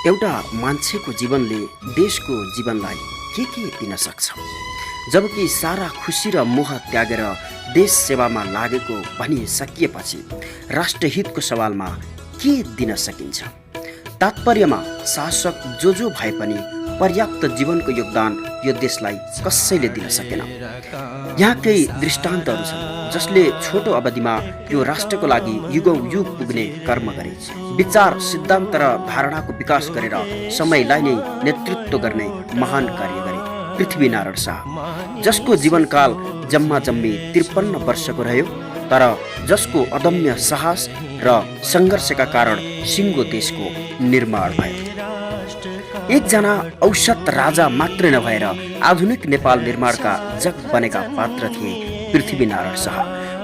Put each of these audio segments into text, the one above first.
एउटा मान्छेको जीवनले देशको जीवनलाई के दिन सक्छ, जबकि सारा खुसी र मोह त्यागेर देश सेवामा लागेको भनिसकिएपछि राष्ट्रहितको सवालमा के दिन सकिन्छ। तात्पर्यमा शासक जो भए पनि पर्याप्त जीवनको योगदान यो देशलाई कसैले दिन सकेन। यहाँ केही दृष्टान्तहरू छन् जसले छोटो अवधिमा यो राष्ट्रको लागि युगौं युग पुग्ने कर्म गरे, विचार, सिद्धान्त र धारणाको विकास गरेर समयलाई नै नेतृत्व गर्ने महान कार्य गरे पृथ्वीनारायण शाह, जसको जीवनकाल जम्मा 53 वर्षको रह्यो, तर जसको अदम्य साहस र सङ्घर्षका कारण सिङ्गो देशको निर्माण भयो। एकजना औसत राजा मात्रै नभएर आधुनिक नेपाल निर्माणका जग बनेका पात्र थिए पृथ्वीनारायण शाह।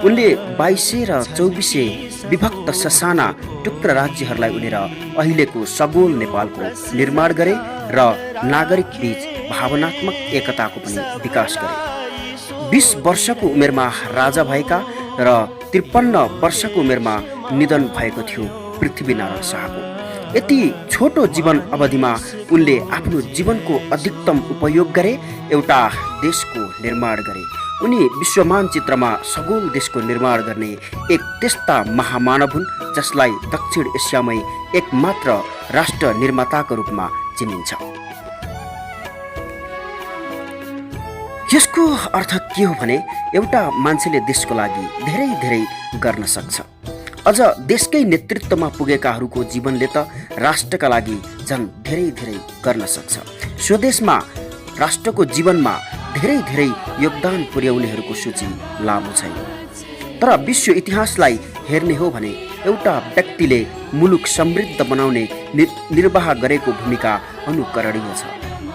उनले 2200 र 2400 विभक्त ससाना टुक्रा राज्यहरूलाई उनेर अहिलेको सगोल नेपालको निर्माण गरे र नागरिक बीच भावनात्मक एकताको पनि विकास गरे। 20 वर्षको उमेरमा राजा भएका र 53 वर्षको उमेरमा निधन भएको थियो पृथ्वीनारायण शाहको। यति छोटो जीवन अवधिमा उनले आफ्नो जीवनको अधिकतम उपयोग गरे, एउटा देशको निर्माण गरे। उनी विश्व मानचित्रमा सगोल देशको निर्माण गर्ने एक त्यस्ता महामानव हुन् जसलाई दक्षिण एसियामै एकमात्र राष्ट्र निर्माताको रूपमा चिनिन्छ। यसको अर्थ के हो भने एउटा मान्छेले देशको लागि धेरै गर्न सक्छ। अझ देशकै नेतृत्वमा पुगेकाहरूको जीवनले त राष्ट्रका लागि झन् धेरै गर्न सक्छ। स्वदेशमा राष्ट्रको जीवनमा धेरै योगदान पुर्याउनेहरूको सूची लामो छैन, तर विश्व इतिहासलाई हेर्ने हो भने एउटा व्यक्तिले मुलुक समृद्ध बनाउने निर्वाह गरेको भूमिका अनुकरणीय छ।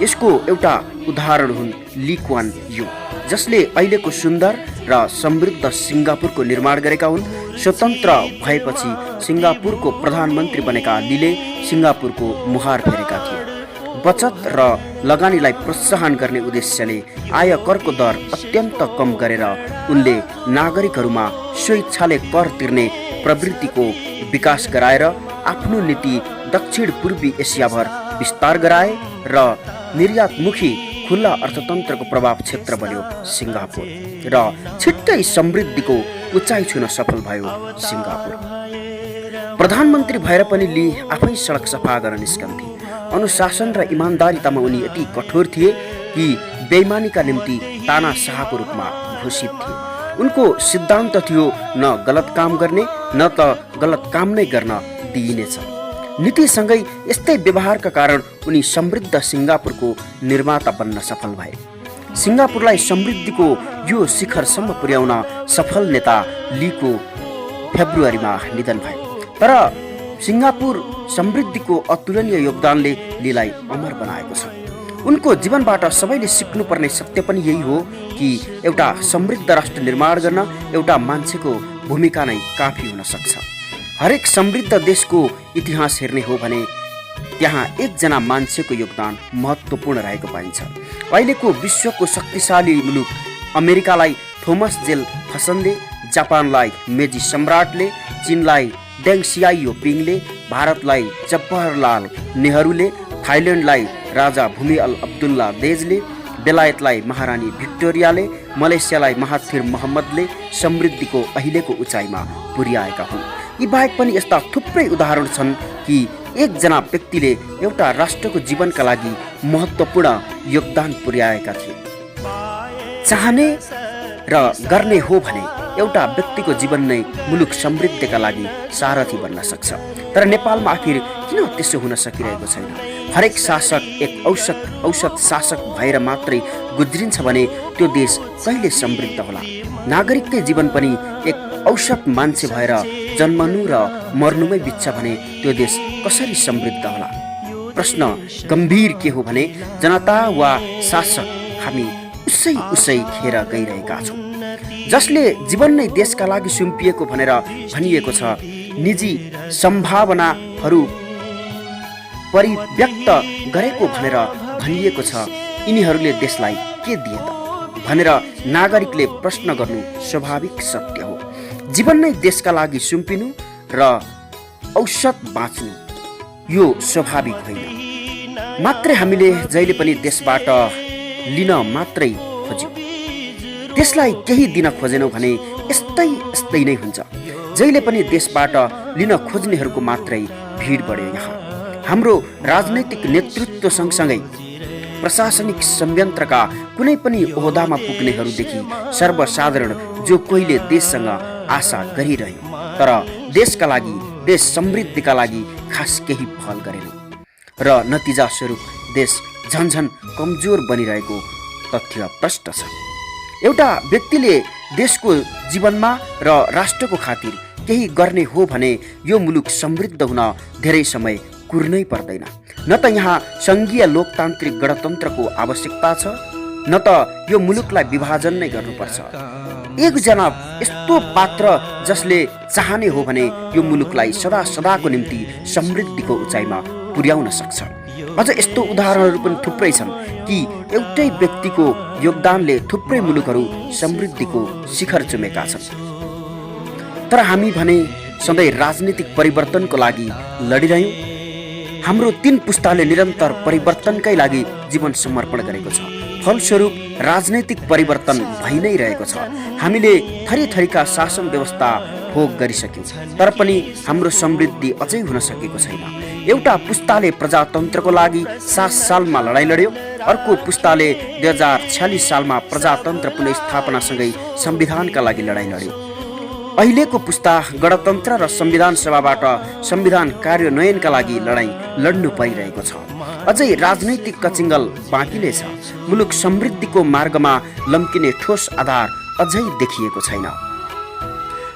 यसको एउटा उदाहरण हुन् ली क्वान यू, जसले अहिलेको सुन्दर र समृद्ध सिङ्गापुरको निर्माण गरेका हुन्। स्वतन्त्र भएपछि सिङ्गापुरको प्रधानमन्त्री बनेका लीले सिङ्गापुरको मुहार फेरेका थिए। बचत र लगानीलाई प्रोत्साहन गर्ने उद्देश्यले आयकरको दर अत्यन्त कम गरेर उनले नागरिकहरूमा स्वेच्छाले कर तिर्ने प्रवृत्तिको विकास गराएर आफ्नो नीति दक्षिण पूर्वी एसियाभर विस्तार गराए र निर्यातमुखी खुल्ला अर्थतन्त्रको प्रभाव क्षेत्र बन्यो सिङ्गापुर र छिट्टै समृद्धिको उचाइ छुन सफल भयो सिङ्गापुर। प्रधानमन्त्री भएर पनि ली आफै सडक सफा गर्न निस्कन्थे। अनुशासन र इमान्दारितामा उनी यति कठोर थिए कि बेइमानीका निम्ति तानाशाहको रूपमा घोषित थिए। उनको सिद्धान्त थियो न गलत काम गर्ने न त गलत काम नै गर्न दिइनेछ। नीतिसँगै यस्तै व्यवहारका कारण उनी समृद्ध सिङ्गापुरको निर्माता बन्न सफल भए। सिङ्गापुरलाई समृद्धिको यो शिखरसम्म पुर्याउन सफल नेता लीको फेब्रुअरीमा निधन भयो, तर सिङ्गापुर समृद्धिको अतुलनीय योगदानले लीलाई अमर बनाएको छ। उनको जीवनबाट सबैले सिक्नुपर्ने सत्य पनि यही हो कि एउटा समृद्ध राष्ट्र निर्माण गर्न एउटा मान्छेको भूमिका नै काफी हुन सक्छ। हरेक समृद्ध देशको इतिहास हेर्ने हो भने त्यहाँ एकजना मान्छेको योगदान महत्त्वपूर्ण रहेको पाइन्छ। अहिलेको विश्वको शक्तिशाली मुलुक अमेरिकालाई थोमस जेफरसनले, जापानलाई मेजी सम्राटले, चीनलाई डेङ सियाओपिङले, भारतलाई जवाहरलाल नेहरूले, थाइल्यान्डलाई राजा भूमि अल अब्दुल्ला देजले, बेलायतलाई महारानी भिक्टोरियाले, मलेसियालाई महाथिर मोहम्मदले समृद्धिको अहिलेको उचाइमा पुर्याएका हुन्। यी बाहेक पनि यस्ता थुप्रै उदाहरण छन् कि एकजना व्यक्तिले एउटा राष्ट्रको जीवनका लागि महत्त्वपूर्ण योगदान पुर्याएका थिए। चाहने र गर्ने हो भने एउटा व्यक्तिको जीवन नै मुलुक समृद्धिका लागि सारथी बन्न सक्छ। तर नेपालमा आखिर किन त्यसो हुन सकिरहेको छैन? हरेक शासक एक औसत शासक भएर मात्रै गुज्रिन्छ भने त्यो देश कहिले समृद्ध होला? नागरिककै जीवन पनि एक औसत मान्छे भएर जन्मनु र मर्नुमै बित्छ भने त्यो देश कसरी समृद्ध होला? प्रश्न गम्भीर के हो भने जनता वा शासक हामी उसै खेर गइरहेका छौँ। जसले जीवन नै देशका लागि सुम्पिएको भनेर भनिएको छ, निजी सम्भावनाहरू परिव्यक्त गरेको भनेर भनिएको छ, यिनीहरूले देशलाई के दिए त भनेर नागरिकले प्रश्न गर्नु स्वाभाविक सत्य हो। जीवन नै देशका लागि सुम्पिनु र औसत बाँच्नु यो स्वाभाविक होइन। मात्रै हामीले जहिले पनि देशबाट लिन मात्रै खोज्यौँ, त्यसलाई केही दिन खोजेनौँ भने यस्तै नै हुन्छ। जहिले पनि देशबाट लिन खोज्नेहरूको मात्रै भिड बढ्यो। यहाँ हाम्रो राजनैतिक नेतृत्व सँगसँगै प्रशासनिक संयन्त्रका कुनै पनि ओहदामा पुग्नेहरूदेखि सर्वसाधारण जो कोहीले देशसँग आशा गरिरह्यो, तर देशका लागि, देश समृद्धिका लागि खास केही पहल गरेन र नतिजा स्वरूप देश झन्झन कमजोर बनिरहेको तथ्य प्रष्ट छ। एउटा व्यक्तिले देशको जीवनमा र राष्ट्रको खातिर केही गर्ने हो भने यो मुलुक समृद्ध हुन धेरै समय कुर्नै पर्दैन। न त यहाँ सङ्घीय लोकतान्त्रिक गणतन्त्रको आवश्यकता छ, न त यो मुलुकलाई विभाजन नै गर्नुपर्छ। एकजना यस्तो पात्र जसले चाहने हो भने यो मुलुकलाई सदा सदाको निम्ति समृद्धिको उचाइमा पुर्याउन सक्छ। अझ यस्तो उदाहरणहरू पनि थुप्रै छन् कि एउटै व्यक्तिको योगदानले थुप्रै मुलुकहरू समृद्धिको शिखर चुमेका छन्। तर हामी भने सधैँ राजनीतिक परिवर्तनको लागि लडिरह्यौँ। हाम्रो 3 पुस्ताले निरन्तर परिवर्तनकै लागि जीवन समर्पण गरेको छ। फलस्वरूप राजनैतिक परिवर्तन भइ नै रहेको छ। हामीले थरीथरीका शासन व्यवस्था भोग गरिसक्यौँ, तर पनि हाम्रो समृद्धि अझै हुन सकेको छैन। एउटा पुस्ताले प्रजातन्त्रको लागि 7 सालमा लडाइँ लड्यो, अर्को पुस्ताले 2046 सालमा प्रजातन्त्र पुनर्स्थापनासँगै संविधानका लागि लडाइँ लड्यो। अहिलेको पुस्ता गणतन्त्र र संविधान सभाबाट संविधान कार्यान्वयनका लागि लडाइँ लड्नु परिरहेको छ। अझै राजनैतिक कचिङ्गल बाँकी नै छ। मुलुक समृद्धिको मार्गमा लम्किने ठोस आधार अझै देखिएको छैन।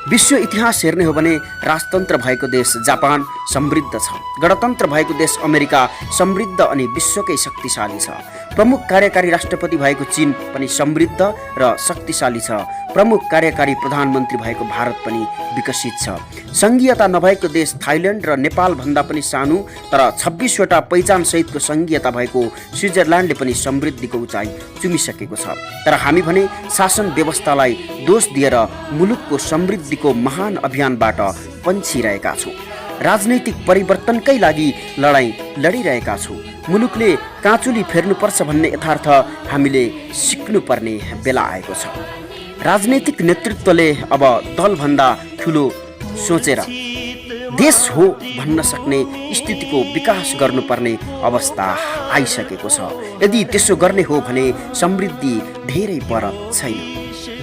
विश्व इतिहास हेर्ने हो भने राजतन्त्र भएको देश जापान समृद्ध छ, गणतन्त्र भएको देश अमेरिका समृद्ध अनि विश्वकै शक्तिशाली छ। प्रमुख कार्यकारी राष्ट्रपति भएको चीन पनि समृद्ध र शक्तिशाली छ। प्रमुख कार्यकारी प्रधानमन्त्री भएको भारत पनि विकसित छ। सङ्घीयता नभएको देश थाइल्यान्ड र नेपाल भन्दा पनि सानो तर 26 वटा पहिचान सहितको सङ्घीयता भएको स्विजरल्यान्डले पनि समृद्धिको उचाइ चुमिसकेको छ। तर हामी भने शासन व्यवस्थालाई दोष दिएर मुलुकको समृद्धिको महान अभियानबाट पन्छिरहेका छौँ। राजनैतिक परिवर्तनकै लागि लडाइँ लडिरहेका छौँ। मुलुकले काँचुली फेर्नुपर्छ भन्ने यथार्थ हामीले सिक्नुपर्ने बेला आएको छ। राजनैतिक नेतृत्वले अब दलभन्दा ठुलो सोचेर देश हो भन्न सक्ने स्थितिको विकास गर्नुपर्ने अवस्था आइसकेको छ। यदि त्यसो गर्ने हो भने समृद्धि धेरै पर छैन।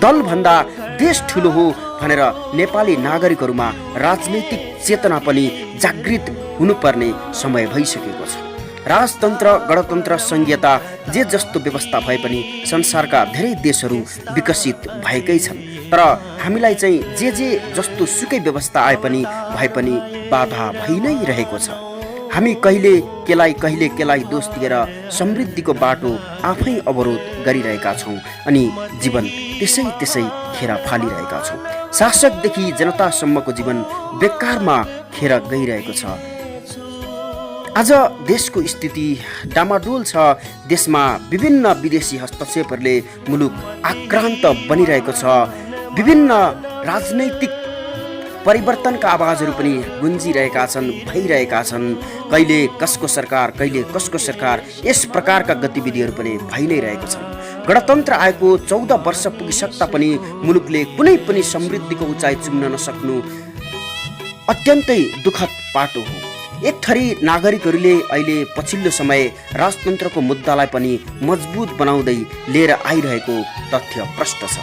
दलभन्दा देश ठुलो हो भनेर नेपाली नागरिकहरूमा राजनैतिक चेतना पनि जागृत हुनुपर्ने समय भइसकेको छ। राजतन्त्र, गणतन्त्र, संघीयता जे जस्तो व्यवस्था भए पनि संसारका धेरै देशहरू विकसित भएकै छन्। तर हामीलाई चाहिँ जे जस्तो सुकै व्यवस्था आए पनि भए पनि बाधा भइ नै रहेको छ। हामी कहिले केलाई दोष दिएर समृद्धिको बाटो आफै अवरोध गरिरहेका छौँ अनि जीवन त्यसै खेर फालिरहेका छौँ। शासकदेखि जनतासम्मको जीवन बेकारमा खेर गइरहेको छ। आज देशको स्थिति डामाडोल छ। देशमा विभिन्न विदेशी हस्तक्षेपहरूले मुलुक आक्रान्त बनिरहेको छ। विभिन्न राजनैतिक परिवर्तनका आवाजहरू पनि गुन्जिरहेका छन्, भइरहेका छन्। कहिले कसको सरकार, कहिले कसको सरकार, यस प्रकारका गतिविधिहरू पनि भइ नै रहेको छन्। गणतन्त्र आएको 14 वर्ष पुगिसक्दा पनि मुलुकले कुनै पनि समृद्धिको उचाइ चुम्न नसक्नु अत्यन्तै दुःखद पाटो हो। एक थरी नागरिकहरूले अहिले पछिल्लो समय राजतन्त्रको मुद्दालाई पनि मजबुत बनाउँदै लिएर आइरहेको तथ्य प्रष्ट छ।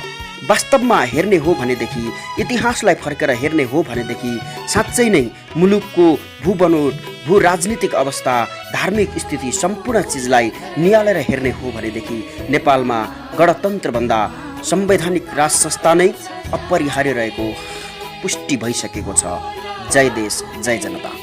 वास्तवमा हेर्ने हो भनेदेखि, इतिहासलाई फर्केर हेर्ने हो भनेदेखि साँच्चै नै मुलुकको भूबनोट, भू राजनीतिक अवस्था, धार्मिक स्थिति सम्पूर्ण चिजलाई नियालेर हेर्ने हो भनेदेखि नेपालमा गणतन्त्रभन्दा संवैधानिक राज संस्था नै अपरिहार्य रहेको पुष्टि भइसकेको छ। जय देश, जय जनता।